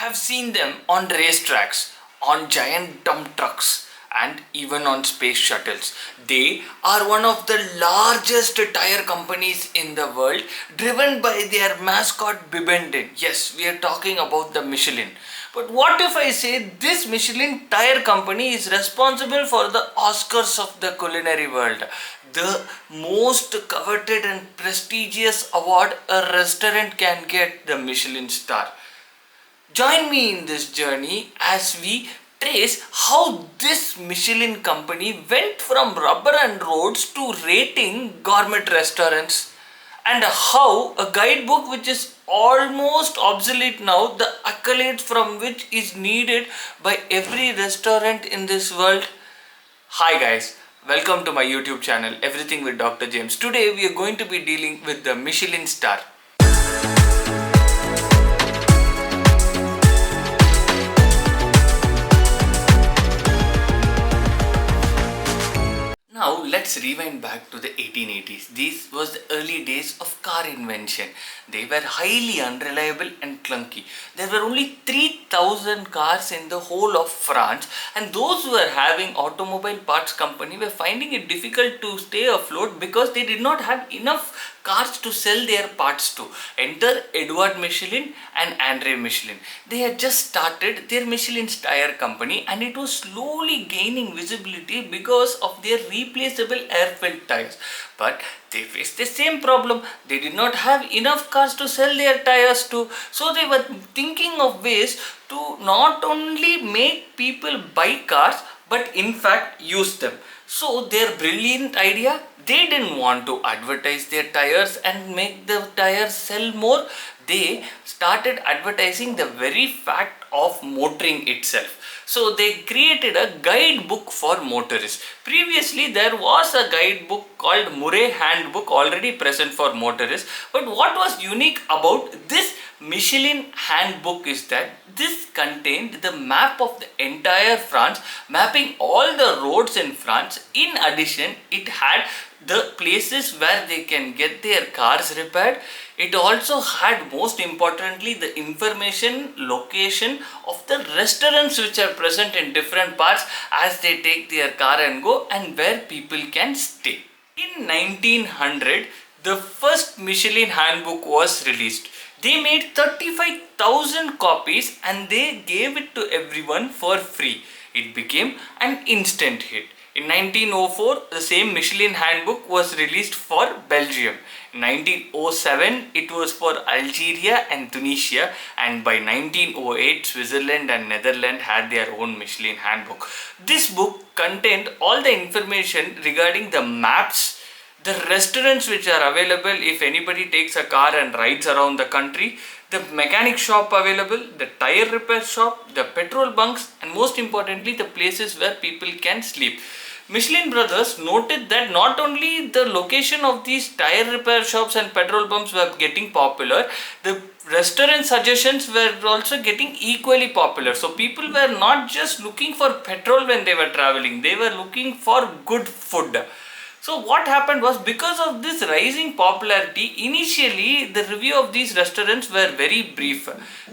have seen them on racetracks, on giant dump trucks, and even on space shuttles. They are one of the largest tire companies in the world, driven by their mascot Bibendin. Yes, we are talking about the Michelin. But what if I say this Michelin tire company is responsible for the Oscars of the culinary world? The most coveted and prestigious award a restaurant can get, the Michelin Star. Join me in this journey as we trace how this Michelin company went from rubber and roads to rating gourmet restaurants, and how a guidebook which is almost obsolete now, the accolades from which is needed by every restaurant in this world. Hi guys, welcome to my YouTube channel Everything with Dr. James. Today we are going to be dealing with the Michelin Star. Now let's rewind back to the 1880s. These was the early days of car invention. They were highly unreliable and clunky. There were only 3,000 cars in the whole of France, and those who were having automobile parts company were finding it difficult to stay afloat because they did not have enough cars to sell their parts to. Enter Edouard Michelin and Andre Michelin. They had just started their Michelin tire company, and it was slowly gaining visibility because of their replaceable air-filled tires. But they faced the same problem. They did not have enough cars to sell their tires to. So they were thinking of ways to not only make people buy cars, but in fact use them. So their brilliant idea, they didn't want to advertise their tires and make the tires sell more. They started advertising the very fact of motoring itself. So they created a guidebook for motorists. Previously there was a guidebook called Murray Handbook already present for motorists. But what was unique about this Michelin Handbook is that this contained the map of the entire France, mapping all the roads in France. In addition, it had the places where they can get their cars repaired. It also had, most importantly, the information location of the restaurants which are present in different parts as they take their car and go, and where people can stay. In 1900, the first Michelin Handbook was released. They made 35,000 copies and they gave it to everyone for free. It became an instant hit. In 1904, the same Michelin Handbook was released for Belgium. In 1907, it was for Algeria and Tunisia, and by 1908, Switzerland and Netherlands had their own Michelin Handbook. This book contained all the information regarding the maps, the restaurants which are available if anybody takes a car and rides around the country, the mechanic shop available, the tire repair shop, the petrol bunks, and most importantly, the places where people can sleep. Michelin brothers noted that not only the location of these tire repair shops and petrol pumps were getting popular, the restaurant suggestions were also getting equally popular. So people were not just looking for petrol when they were traveling, they were looking for good food. So what happened was, because of this rising popularity, initially the review of these restaurants were very brief.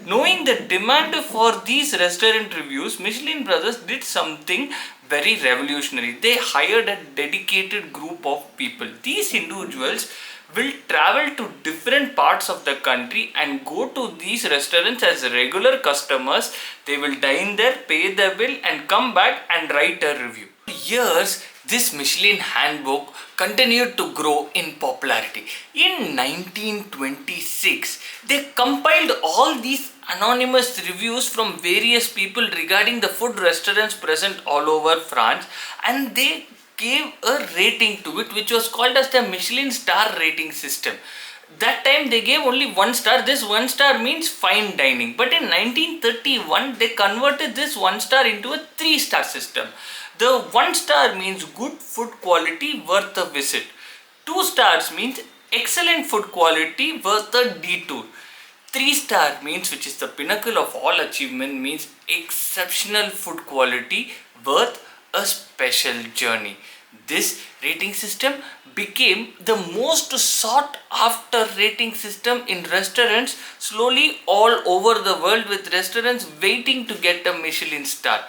Knowing the demand for these restaurant reviews, Michelin brothers did something very revolutionary. They hired a dedicated group of people. These individuals will travel to different parts of the country and go to these restaurants as regular customers. They will dine there, pay the bill, and come back and write a review. For years, this Michelin Handbook continued to grow in popularity. In 1926, they compiled all these anonymous reviews from various people regarding the food restaurants present all over France, and they gave a rating to it which was called as the Michelin Star rating system. That time they gave only 1 star. This 1 star means fine dining. But in 1931, they converted this 1 star into a 3-star system. The 1 star means good food quality worth a visit. 2 stars means excellent food quality worth a detour. 3-star means, which is the pinnacle of all achievement, means exceptional food quality worth a special journey. This rating system became the most sought after rating system in restaurants slowly all over the world, with restaurants waiting to get a Michelin star.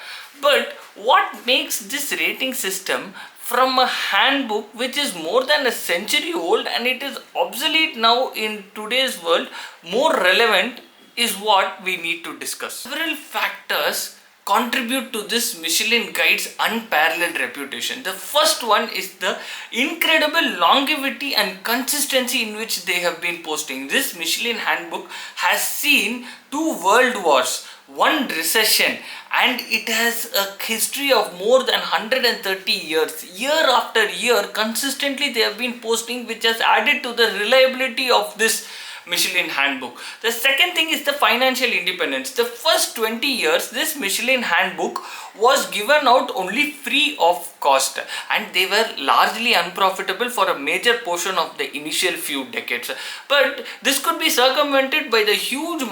But what makes this rating system from a handbook which is more than a century old and it is obsolete now in today's world more relevant is what we need to discuss. Several factors contribute to this Michelin Guide's unparalleled reputation. The first one is the incredible longevity and consistency in which they have been posting. This Michelin handbook has seen 2 world wars, one recession, and it has a history of more than 130 years. Year after year, consistently they have been posting, which has added to the reliability of this Michelin handbook. The second thing is the financial independence. The first 20 years, this Michelin handbook was given out only free of cost, and they were largely unprofitable for a major portion of the initial few decades. But this could be circumvented by the huge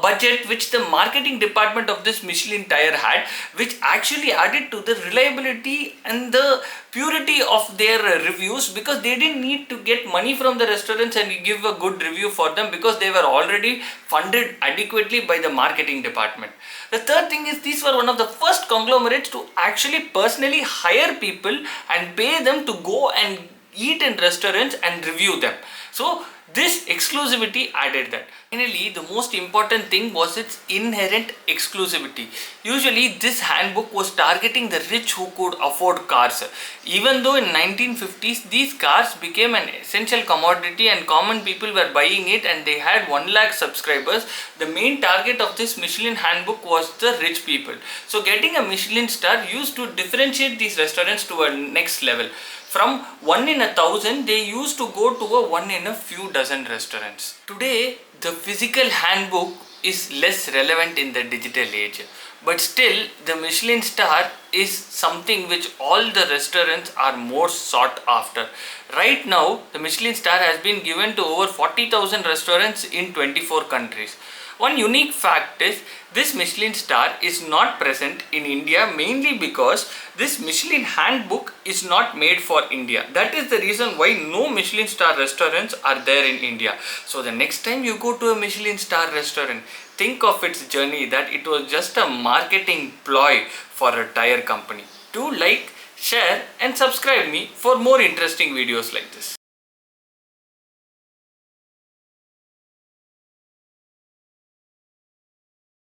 budget which the marketing department of this Michelin tire had, which actually added to the reliability and the purity of their reviews, because they didn't need to get money from the restaurants and give a good review for them, because they were already funded adequately by the marketing department. The third thing is these were one of the first conglomerates to actually personally hire people and pay them to go and eat in restaurants and review them. So this exclusivity added that. Finally, the most important thing was its inherent exclusivity. Usually this handbook was targeting the rich who could afford cars. Even though in 1950s these cars became an essential commodity and common people were buying it and they had 1 lakh subscribers, the main target of this Michelin handbook was the rich people. So getting a Michelin star used to differentiate these restaurants to a next level. From 1 in 1,000, they used to go to a 1 in a few dozen restaurants. Today, the physical handbook is less relevant in the digital age. But still, the Michelin star is something which all the restaurants are more sought after. Right now, the Michelin star has been given to over 40,000 restaurants in 24 countries. One unique fact is this Michelin star is not present in India, mainly because this Michelin handbook is not made for India. That is the reason why no Michelin star restaurants are there in India. So the next time you go to a Michelin star restaurant, think of its journey, that it was just a marketing ploy for a tire company. Do like, share and subscribe me for more interesting videos like this.